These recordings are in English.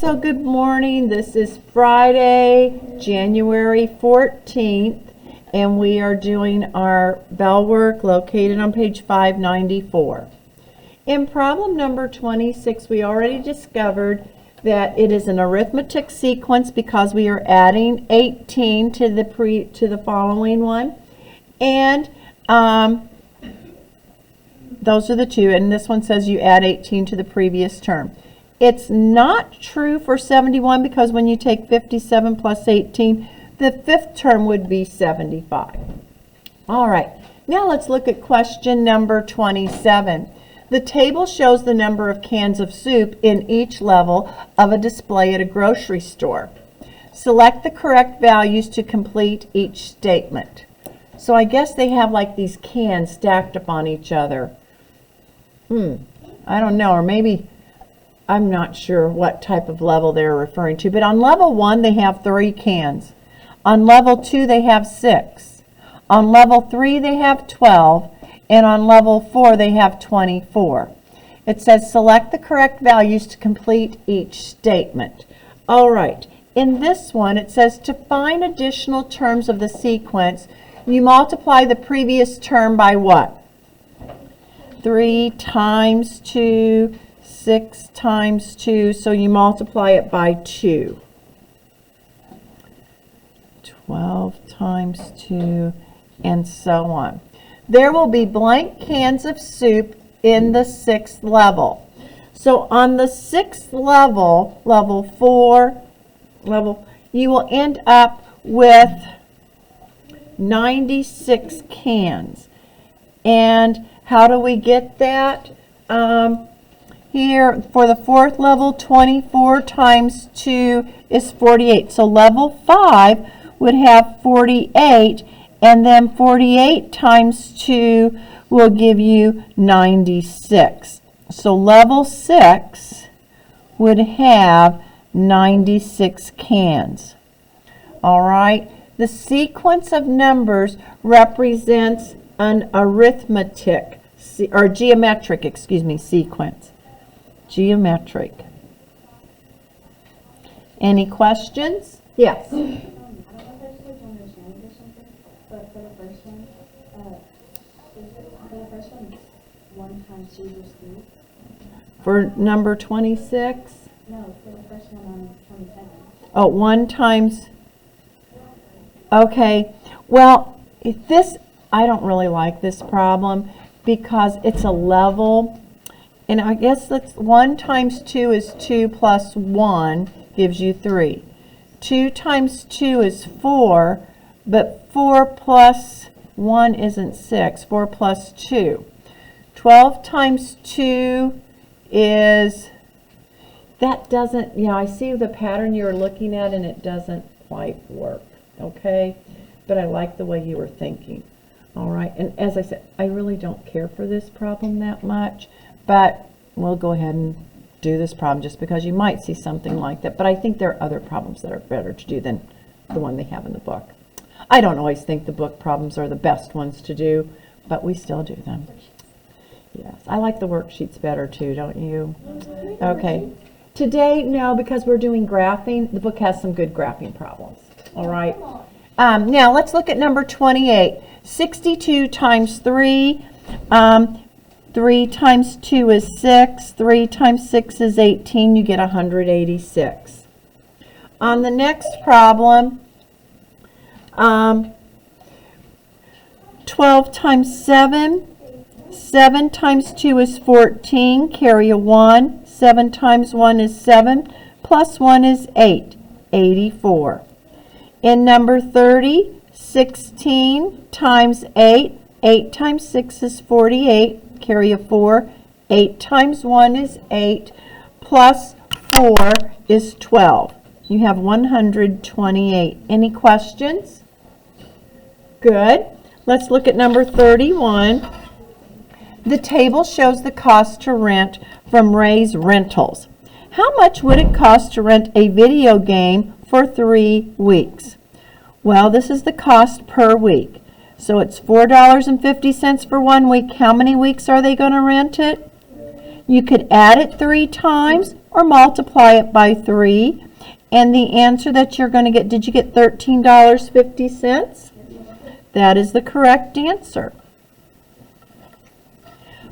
So good morning. This is Friday, January 14th, and we are doing our Bellwork located on page 594. In problem number 26, we already discovered that it is an arithmetic sequence because we are adding 18 to the following one, and those are the two, and this one says you add 18 to the previous term. It's not true for 71 because when you take 57 plus 18, the fifth term would be 75. All right, now let's look at question number 27. The table shows the number of cans of soup in each level of a display at a grocery store. Select the correct values to complete each statement. So I guess they have like these cans stacked up on each other. I don't know, or maybe I'm not sure what type of level they're referring to, but on level 1 they have 3 cans. On level 2 they have 6. On level 3 they have 12, and on level 4 they have 24. It says select the correct values to complete each statement. All right, in this one it says to find additional terms of the sequence, you multiply the previous term by what? 3 times 2, 6 times 2, so you multiply it by 2. 12 times 2, and so on. There will be blank cans of soup in the 6th level. So on the 6th level, level 4, you will end up with 96 cans. And how do we get that? Here, for the 4th level, 24 times 2 is 48. So level 5 would have 48, and then 48 times 2 will give you 96. So level 6 would have 96 cans. All right, the sequence of numbers represents an arithmetic, or geometric, sequence. Geometric. Any questions? Yes. I don't know if I just understand or something, but for the first one, it's 1 times 2 is 3. For number 26? No, for the first one on 27. Oh, 1 times. Okay. Well, I don't really like this problem because it's a level. And I guess that's 1 times 2 is 2 plus 1 gives you 3. 2 times 2 is 4, but 4 plus 1 isn't 6. 4 plus 2. 12 times 2 is, that doesn't, I see the pattern you're looking at and it doesn't quite work, okay? But I like the way you were thinking. All right, and as I said, I really don't care for this problem that much, but we'll go ahead and do this problem just because you might see something like that. But I think there are other problems that are better to do than the one they have in the book. I don't always think the book problems are the best ones to do, but we still do them. Yes, I like the worksheets better too, don't you? Okay. Today, no, because we're doing graphing, the book has some good graphing problems. All right. Now, let's look at number 28. 62 times 3. 3 times 2 is 6. 3 times 6 is 18. You get 186. On the next problem, 12 times 7. 7 times 2 is 14. Carry a 1. 7 times 1 is 7. Plus 1 is 8. 84. In number 30, 16 times 8. 8 times 6 is 48. Carry a 4. 8 times 1 is 8. Plus 4 is 12. You have 128. Any questions? Good. Let's look at number 31. The table shows the cost to rent from Ray's Rentals. How much would it cost to rent a video game for 3 weeks? Well, this is the cost per week. So it's $4.50 for 1 week. How many weeks are they going to rent it? You could add it 3 times or multiply it by 3. And the answer that you're going to get, did you get $13.50? That is the correct answer.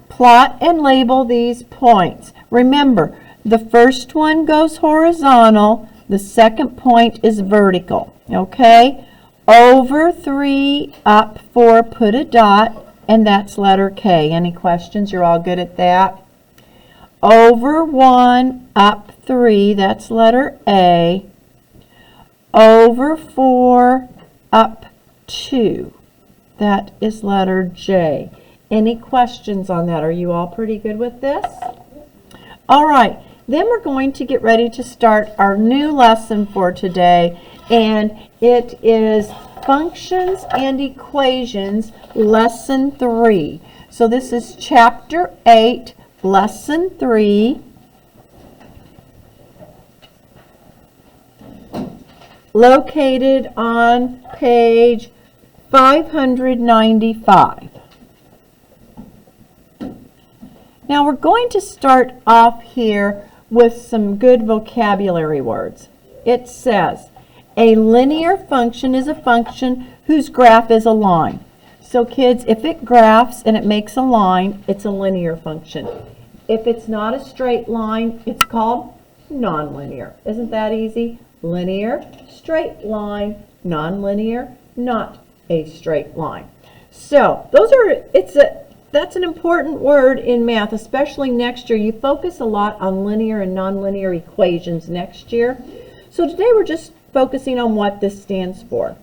Plot and label these points. Remember, the first one goes horizontal, the second point is vertical, okay? Over 3, up 4, put a dot, and that's letter K. Any questions? You're all good at that? Over 1, up 3, that's letter A. Over 4, up 2, that is letter J. Any questions on that? Are you all pretty good with this? All right, then we're going to get ready to start our new lesson for today, and it is Functions and Equations, Lesson 3. So this is Chapter 8, Lesson 3. Located on page 595. Now we're going to start off here with some good vocabulary words. It says, a linear function is a function whose graph is a line. So kids, if it graphs and it makes a line, it's a linear function. If it's not a straight line, it's called nonlinear. Isn't that easy? Linear, straight line, nonlinear, not a straight line. So that's an important word in math, especially next year. You focus a lot on linear and nonlinear equations next year. So today we're just focusing on what this stands for.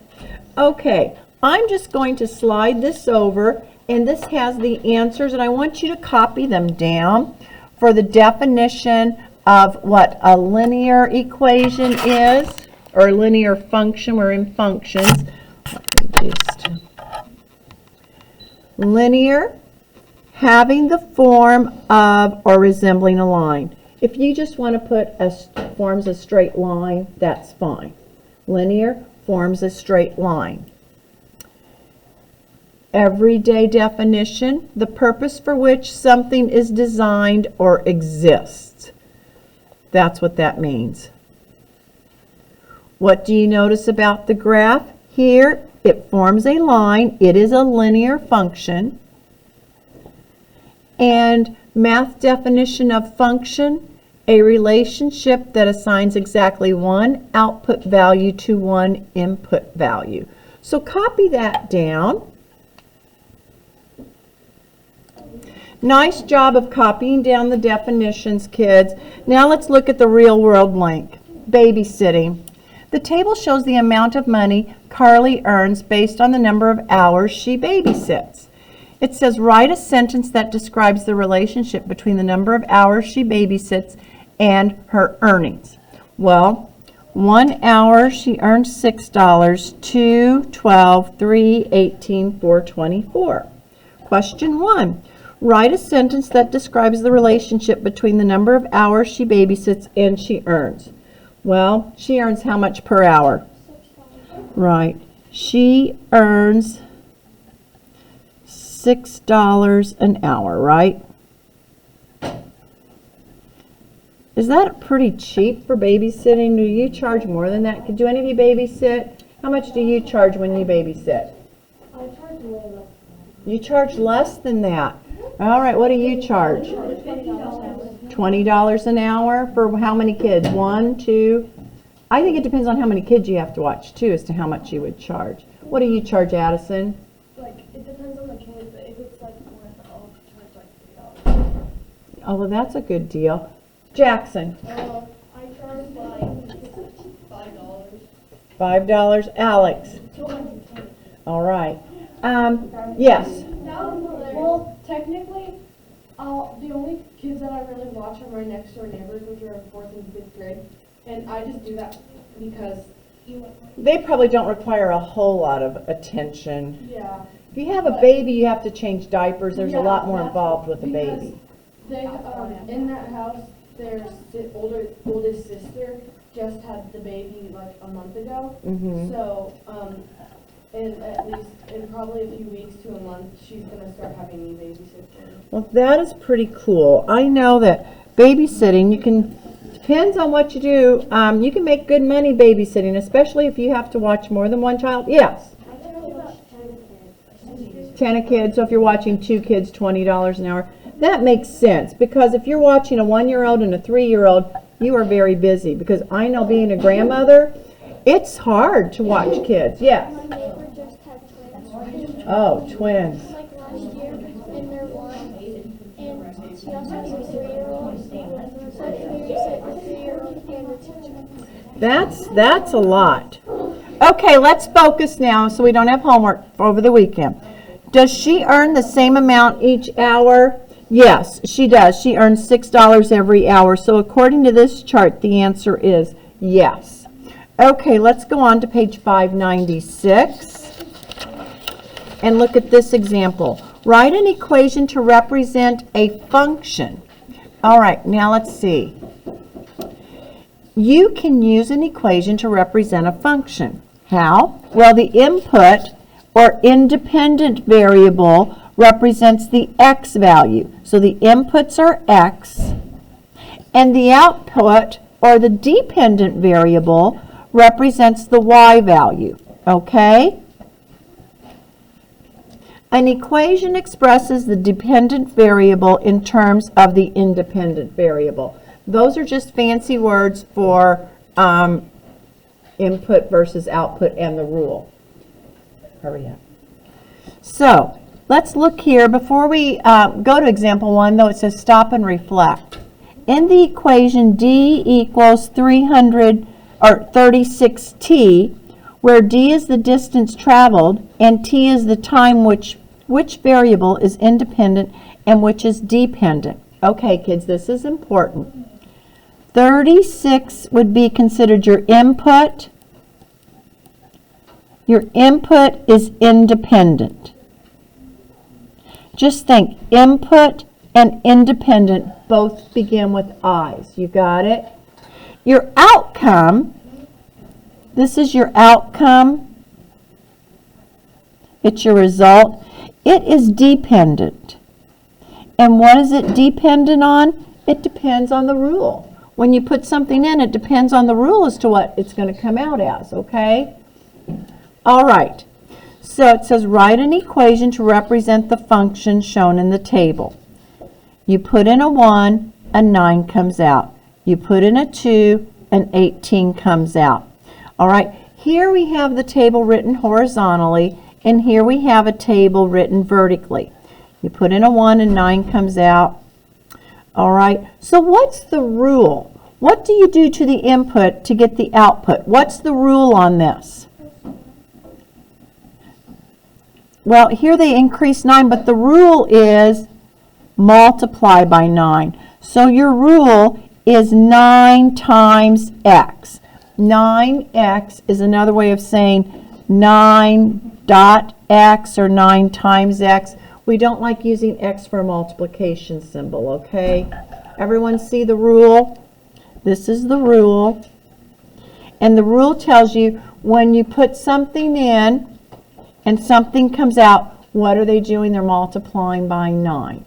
Okay, I'm just going to slide this over, and this has the answers, and I want you to copy them down for the definition of what a linear equation is, or a linear function. We're in functions. Let me just linear, having the form of or resembling a line. If you just want to put forms a straight line, that's fine. Linear forms a straight line. Everyday definition, the purpose for which something is designed or exists. That's what that means. What do you notice about the graph? Here, it forms a line. It is a linear function. And math definition of function, a relationship that assigns exactly one output value to one input value. So copy that down. Nice job of copying down the definitions, kids. Now let's look at the real world link. Babysitting. The table shows the amount of money Carly earns based on the number of hours she babysits. It says, write a sentence that describes the relationship between the number of hours she babysits and her earnings. Well, 1 hour she earns $6, 2, 12, 3, 18, 4, 24. Question 1. Write a sentence that describes the relationship between the number of hours she babysits and she earns. Well, she earns how much per hour? Right. She earns $6 an hour, right? Is that pretty cheap for babysitting? Do you charge more than that? Do any of you babysit? How much do you charge when you babysit? I charge way less. You charge less than that. All right, what do you charge? $20 an hour for how many kids? 1, 2? I think it depends on how many kids you have to watch too as to how much you would charge. What do you charge, Addison? Like, it depends on the kid, but if it's like more, I'll charge like $3. Oh, well, that's a good deal. Jackson? I charge like $5. $5. Alex? $220. All right. Yes. Well, technically, the only kids that I really watch are my next door neighbors, which are in 4th and 5th grade, and I just do that because They probably don't require a whole lot of attention. yeah. If you have a baby, you have to change diapers. There's a Yeah, lot more that's involved with a because baby. They in that house, their oldest sister just had the baby like a month ago. Mm-hmm. So in probably a few weeks to a month, she's gonna start having me babysit for her. Well, that is pretty cool. I know that babysitting, depends on what you do, you can make good money babysitting, especially if you have to watch more than one child. Yes. 10 kids, so if you're watching 2 kids, $20 an hour. That makes sense, because if you're watching a 1-year-old and a 3-year-old, you are very busy, because I know being a grandmother, it's hard to watch kids. Yes. My neighbor just had twins. Oh, twins. Like last year, and they're 1. And she also has a 3-year-old. So I babysit a 3-year-old and a teacher. That's a lot. Okay, let's focus now so we don't have homework over the weekend. Does she earn the same amount each hour? Yes, she does. She earns $6 every hour. So according to this chart, the answer is yes. Okay, let's go on to page 596 and look at this example. Write an equation to represent a function. All right, now let's see. You can use an equation to represent a function. How? Well, the input or independent variable represents the x value. So the inputs are x, and the output or the dependent variable represents the y value. Okay? An equation expresses the dependent variable in terms of the independent variable. Those are just fancy words for input versus output and the rule. Hurry up. So, let's look here. Before we go to example 1, though, it says stop and reflect. In the equation D equals 36t, where D is the distance traveled and t is the time which variable is independent and which is dependent. Okay, kids, this is important. 36 would be considered your input. Your input is independent. Just think, input and independent both begin with I's. You got it? Your outcome, this is your outcome. It's your result. It is dependent. And what is it dependent on? It depends on the rule. When you put something in, it depends on the rule as to what it's going to come out as, okay? All right. So it says write an equation to represent the function shown in the table. You put in a 1, a 9 comes out. You put in a 2, an 18 comes out. All right. Here we have the table written horizontally, and here we have a table written vertically. You put in a 1 and 9 comes out. All right. So what's the rule? What do you do to the input to get the output? What's the rule on this? Well, here they increase 9, but the rule is multiply by 9. So your rule is 9 times x. 9x is another way of saying 9.x or 9 times x. We don't like using x for a multiplication symbol, okay? Everyone see the rule? This is the rule. And the rule tells you when you put something in and something comes out, what are they doing? They're multiplying by 9,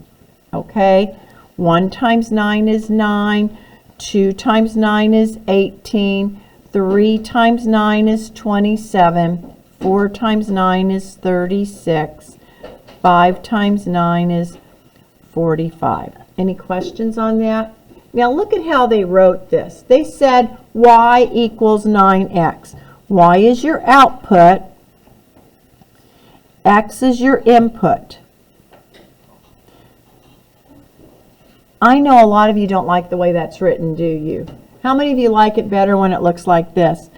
okay? 1 times 9 is 9. 2 times 9 is 18. 3 times 9 is 27. 4 times 9 is 36. 5 times 9 is 45. Any questions on that? Now look at how they wrote this. They said y equals 9x. Y is your output. X is your input. I know a lot of you don't like the way that's written, do you? How many of you like it better when it looks like this?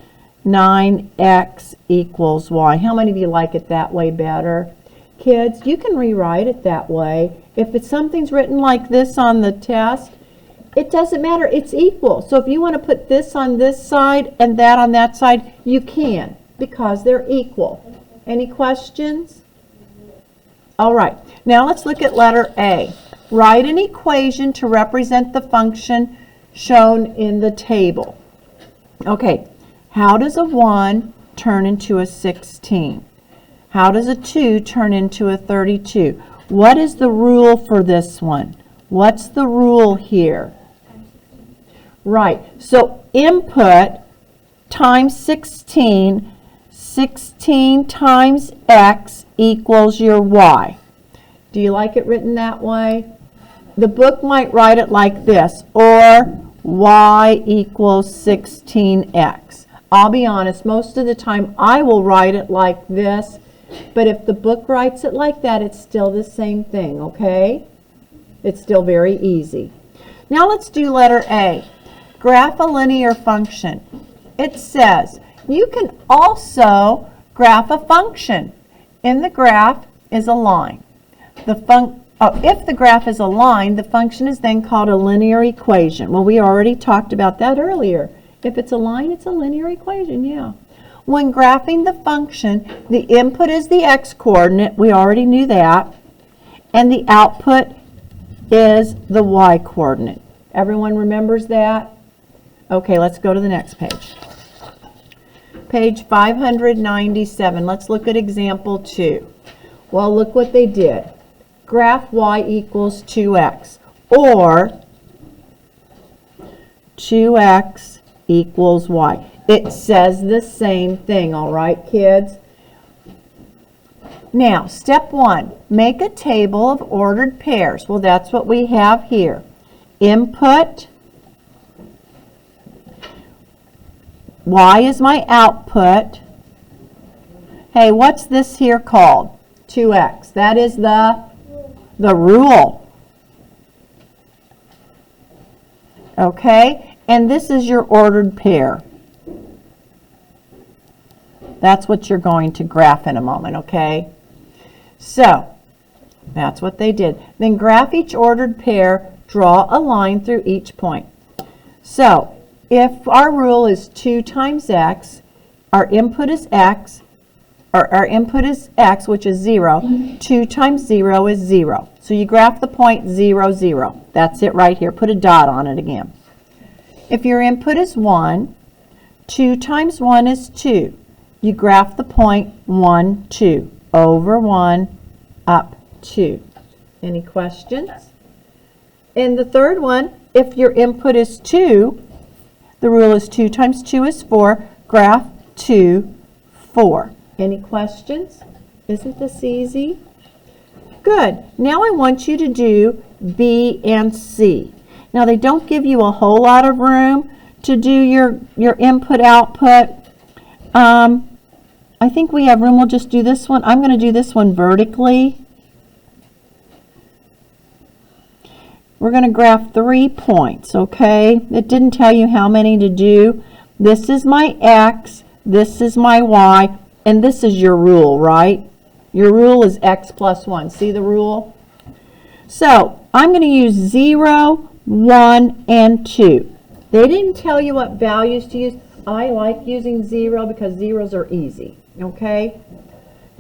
9x equals y. How many of you like it that way better? Kids, you can rewrite it that way. If it's something's written like this on the test, it doesn't matter. It's equal. So if you want to put this on this side and that on that side, you can, because they're equal. Any questions? All right. Now let's look at letter A. Write an equation to represent the function shown in the table. Okay. How does a 1 turn into a 16? How does a 2 turn into a 32? What is the rule for this one? What's the rule here? Right, so input times 16, 16 times x equals your y. Do you like it written that way? The book might write it like this, or y equals 16x. I'll be honest, most of the time I will write it like this, but if the book writes it like that, it's still the same thing, okay? It's still very easy. Now let's do letter A. Graph a linear function. It says you can also graph a function. In the graph is a line. If the graph is a line, the function is then called a linear equation. Well, we already talked about that earlier. If it's a line, it's a linear equation, yeah. When graphing the function, the input is the x-coordinate. We already knew that. And the output is the y-coordinate. Everyone remembers that? Okay, let's go to the next page. Page 597. Let's look at example 2. Well, look what they did. Graph y equals 2x, or 2x equals y. It says the same thing, all right, kids? Now, step 1, make a table of ordered pairs. Well, that's what we have here. Input, y is my output. Hey, what's this here called? 2x. That is the rule. Okay? And this is your ordered pair. That's what you're going to graph in a moment, okay? So, that's what they did. Then graph each ordered pair, draw a line through each point. So, if our rule is 2 times x, our input is x, or our input is x, which is 0. 2 times 0 is 0. So you graph the point 0, 0. That's it right here. Put a dot on it again. If your input is 1, 2 times 1 is 2. You graph the point 1, 2. Over 1, up 2. Any questions? And the third one, if your input is 2, the rule is 2 times 2 is 4. Graph 2, 4. Any questions? Isn't this easy? Good. Now I want you to do B and C. Now they don't give you a whole lot of room to do your input output. I think we have room. We'll just do this one. I'm going to do this one vertically. We're going to graph 3 points, okay? It didn't tell you how many to do. This is my X, this is my Y, and this is your rule, right? Your rule is X plus 1. See the rule? So, I'm going to use 0, 1, and 2. They didn't tell you what values to use. I like using 0 because zeros are easy, okay?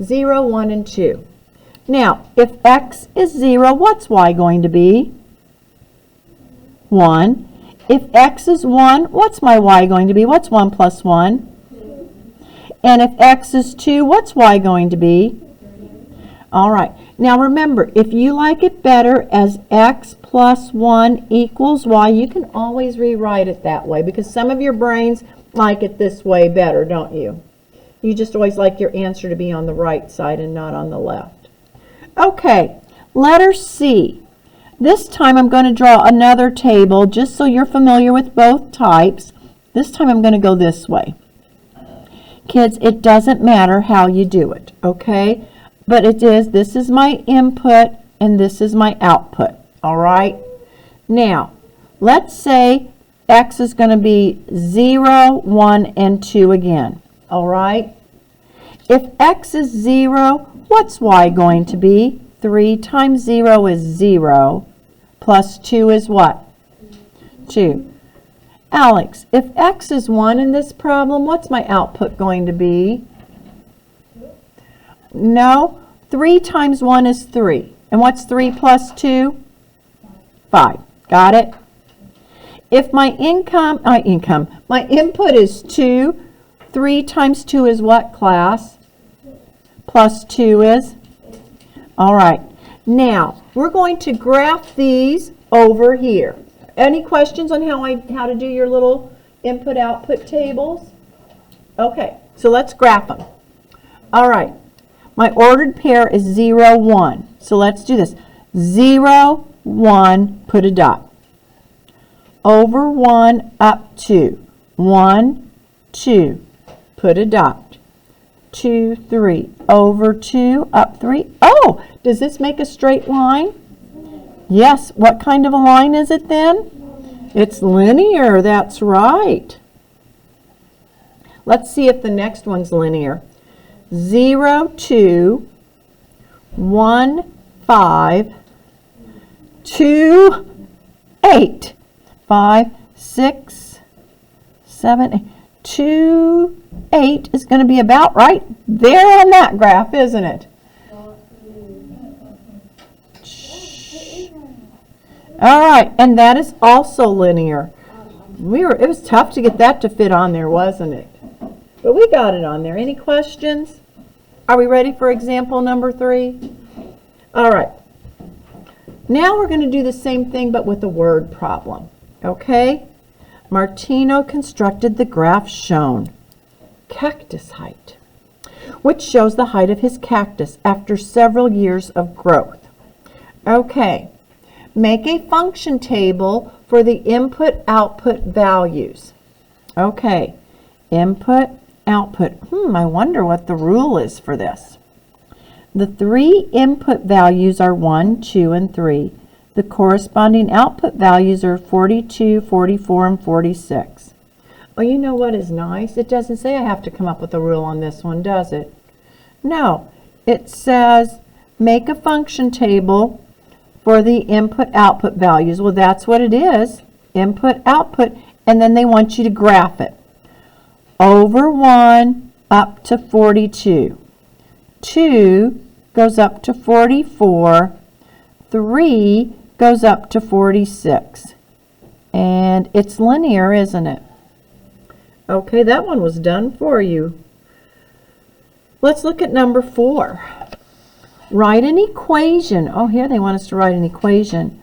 0, 1, and 2. Now, if X is 0, what's Y going to be? 1. If X is 1, what's my Y going to be? What's 1 plus 1? And if X is 2, what's Y going to be? All right. Now remember, if you like it better as X plus 1 equals Y, you can always rewrite it that way because some of your brains like it this way better, don't you? You just always like your answer to be on the right side and not on the left. Okay, letter C. This time I'm going to draw another table just so you're familiar with both types. This time I'm going to go this way. Kids, it doesn't matter how you do it, okay? But this is my input and this is my output, all right? Now, let's say X is going to be 0, 1, and 2 again, all right? If X is 0, what's Y going to be? 3 times 0 is 0, plus 2 is what? 2. Alex, if X is 1 in this problem, what's my output going to be? No, 3 times 1 is 3. And what's 3 plus 2? 5. Got it? If my input is 2, 3 times 2 is what, class? plus 2 is? All right. Now, we're going to graph these over here. Any questions on how to do your little input-output tables? Okay, so let's graph them. All right. My ordered pair is 0, 1. So let's do this. 0, 1, put a dot. Over 1, up 2. 1, 2, put a dot. 2, 3, over 2, up 3. Oh, does this make a straight line? Yes. What kind of a line is it then? It's linear. That's right. Let's see if the next one's linear. 0, 2, 1, 5, 2, 8, 5, 6, 7, 8. 2, 8 is going to be about right there on that graph, isn't it? All right, and that is also linear. It was tough to get that to fit on there, wasn't it? But we got it on there. Any questions? Are we ready for example number 3? All right. Now we're going to do the same thing but with a word problem. Okay? Martino constructed the graph shown. Cactus height, which shows the height of his cactus after several years of growth. Okay. Make a function table for the input-output values. Okay. Input, output. I wonder what the rule is for this. The 3 input values are 1, 2, and 3. The corresponding output values are 42, 44, and 46. Well, you know what is nice? It doesn't say I have to come up with a rule on this one, does it? No. It says make a function table for the input-output values. Well, that's what it is. Input, output, and then they want you to graph it. Over 1 up to 42. 2 goes up to 44. 3 goes up to 46. And it's linear, isn't it? Okay, that one was done for you. Let's look at number 4. Write an equation. Oh, here they want us to write an equation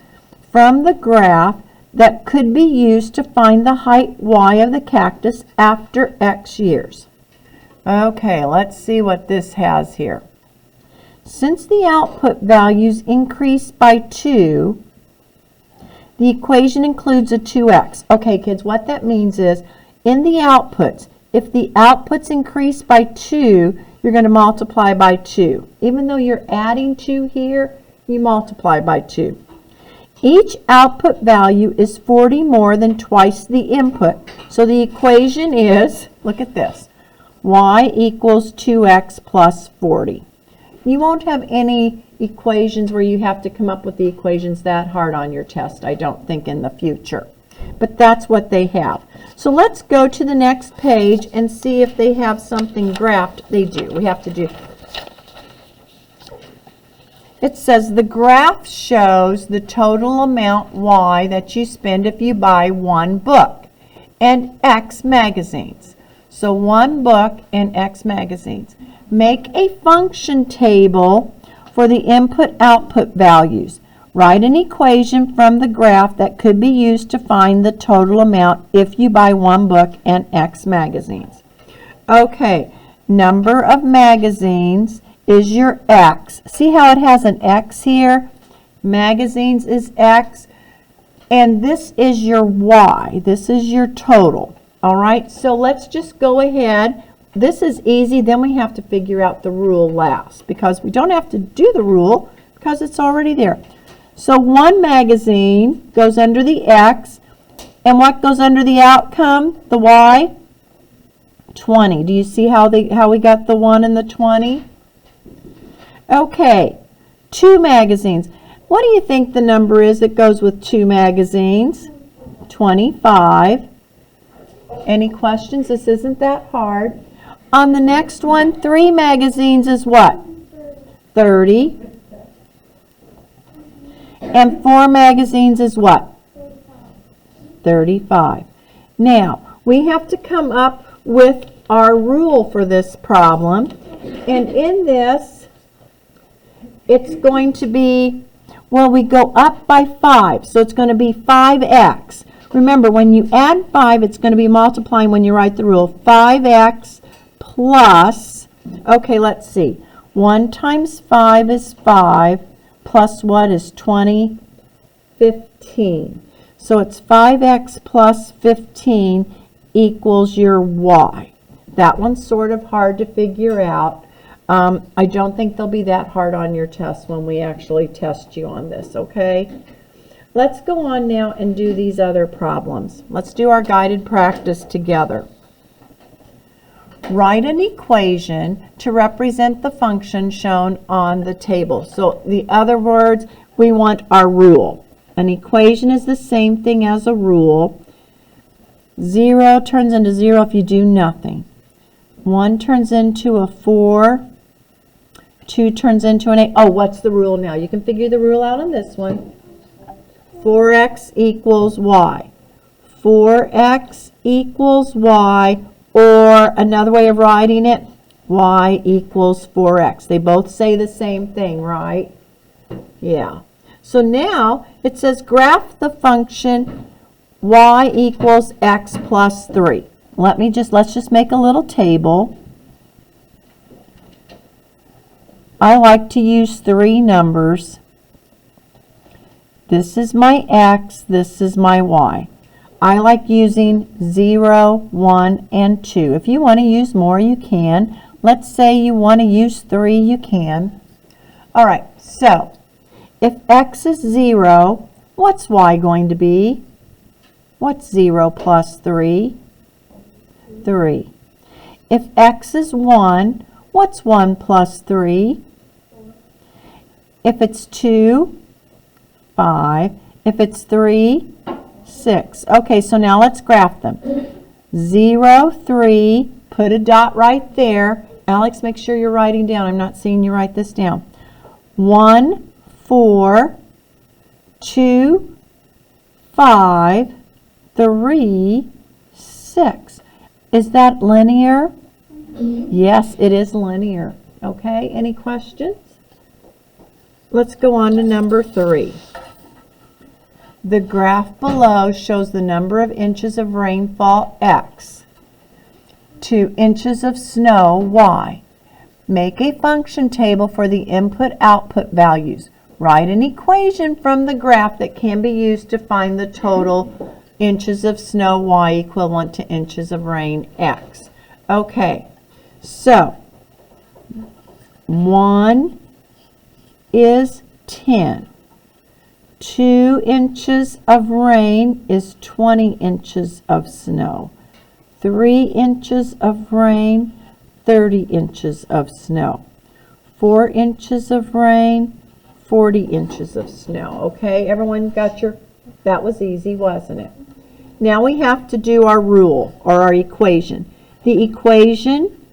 from the graph that could be used to find the height y of the cactus after X years. Okay, let's see what this has here. Since the output values increase by 2, the equation includes a 2x. Okay, kids, what that means is in the outputs, if the outputs increase by 2, you're going to multiply by 2. Even though you're adding 2 here, you multiply by 2. Each output value is 40 more than twice the input. So the equation is, look at this, y equals 2x plus 40. You won't have any equations where you have to come up with the equations that hard on your test, I don't think, in the future. But that's what they have. So let's go to the next page and see if they have something graphed. They do. We have to do. It says the graph shows the total amount Y that you spend if you buy 1 book and X magazines. So 1 book and X magazines. Make a function table for the input-output values. Write an equation from the graph that could be used to find the total amount if you buy 1 book and X magazines. Okay, number of magazines is your X. See how it has an X here? Magazines is X. And this is your Y. This is your total. All right, so let's just go ahead. This is easy. Then we have to figure out the rule last because we don't have to do the rule because it's already there. So 1 magazine goes under the X, and what goes under the outcome, the Y? 20. Do you see how we got the 1 and the 20? Okay, 2 magazines. What do you think the number is that goes with 2 magazines? 25. Any questions? This isn't that hard. On the next one, 3 magazines is what? 30. And 4 magazines is what? 35. Now, we have to come up with our rule for this problem. And in this, it's going to be, well, we go up by 5, so it's going to be 5x. Remember, when you add 5, it's going to be multiplying when you write the rule. 5x plus, okay, let's see. 1 times 5 is 5, plus what is 20? 15. So it's 5x plus 15 equals your y. That one's sort of hard to figure out. I don't think they'll be that hard on your test when we actually test you on this, okay? Let's go on now and do these other problems. Let's do our guided practice together. Write an equation to represent the function shown on the table. So, in other words, we want our rule. An equation is the same thing as a rule. 0 turns into 0 if you do nothing. 1 turns into a 4. 2 turns into an 8. Oh, what's the rule now? You can figure the rule out on this one. 4x equals y. 4x equals y, or another way of writing it, y equals 4x. They both say the same thing, right? Yeah. So now it says graph the function y equals x plus 3. Let's just make a little table. I like to use 3 numbers. This is my x, this is my y. I like using 0, 1, and 2. If you want to use more, you can. Let's say you want to use 3, you can. All right, so if x is 0, what's y going to be? What's 0 plus 3? 3. If x is 1, what's 1 plus 3? If it's 2, 5. If it's 3, 6. Okay, so now let's graph them. 0, 3, put a dot right there. Alex, make sure you're writing down. I'm not seeing you write this down. 1, 4, 2, 5, 3, 6. Is that linear? Yes, it is linear. Okay, any questions? Let's go on to number 3. The graph below shows the number of inches of rainfall x to inches of snow y. Make a function table for the input-output values. Write an equation from the graph that can be used to find the total inches of snow y equivalent to inches of rain x. Okay, so 1 is 10. 2 inches of rain is 20 inches of snow. 3 inches of rain, 30 inches of snow. 4 inches of rain, 40 inches of snow. Okay, everyone got your, that was easy, wasn't it? Now we have to do our rule or our equation. The equation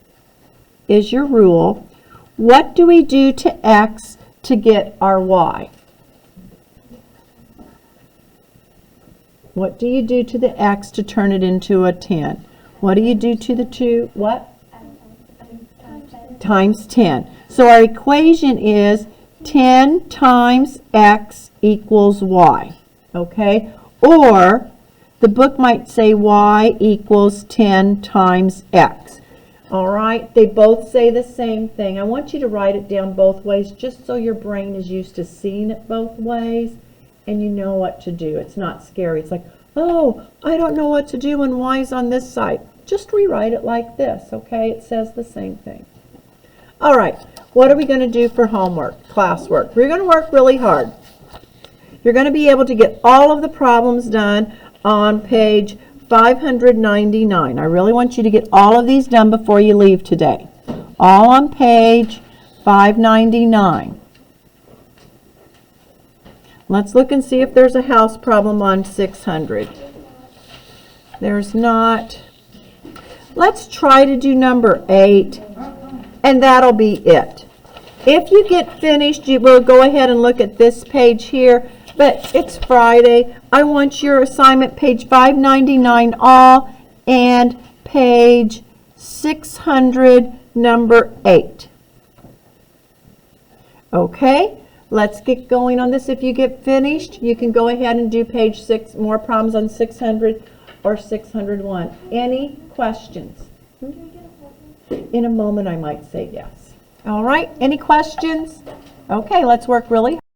is your rule. What do we do to x to get our y? What do you do to the x to turn it into a 10? What do you do to the 2? What? Times 10. So our equation is 10 times x equals y. Okay? Or the book might say y equals 10 times x. All right? They both say the same thing. I want you to write it down both ways just so your brain is used to seeing it both ways and you know what to do. It's not scary. It's like, oh, I don't know what to do when y's on this side. Just rewrite it like this, okay? It says the same thing. All right, what are we going to do for homework, classwork? We're going to work really hard. You're going to be able to get all of the problems done on page 599. I really want you to get all of these done before you leave today. All on page 599. Let's look and see if there's a house problem on 600. There's not. Let's try to do number 8, and that'll be it. If you get finished, you will go ahead and look at this page here, but it's Friday. I want your assignment page 599 all and page 600 number 8. Okay, let's get going on this. If you get finished, you can go ahead and do page 6, more problems on 600 or 601. Any questions? In a moment, I might say yes. All right, any questions? Okay, let's work really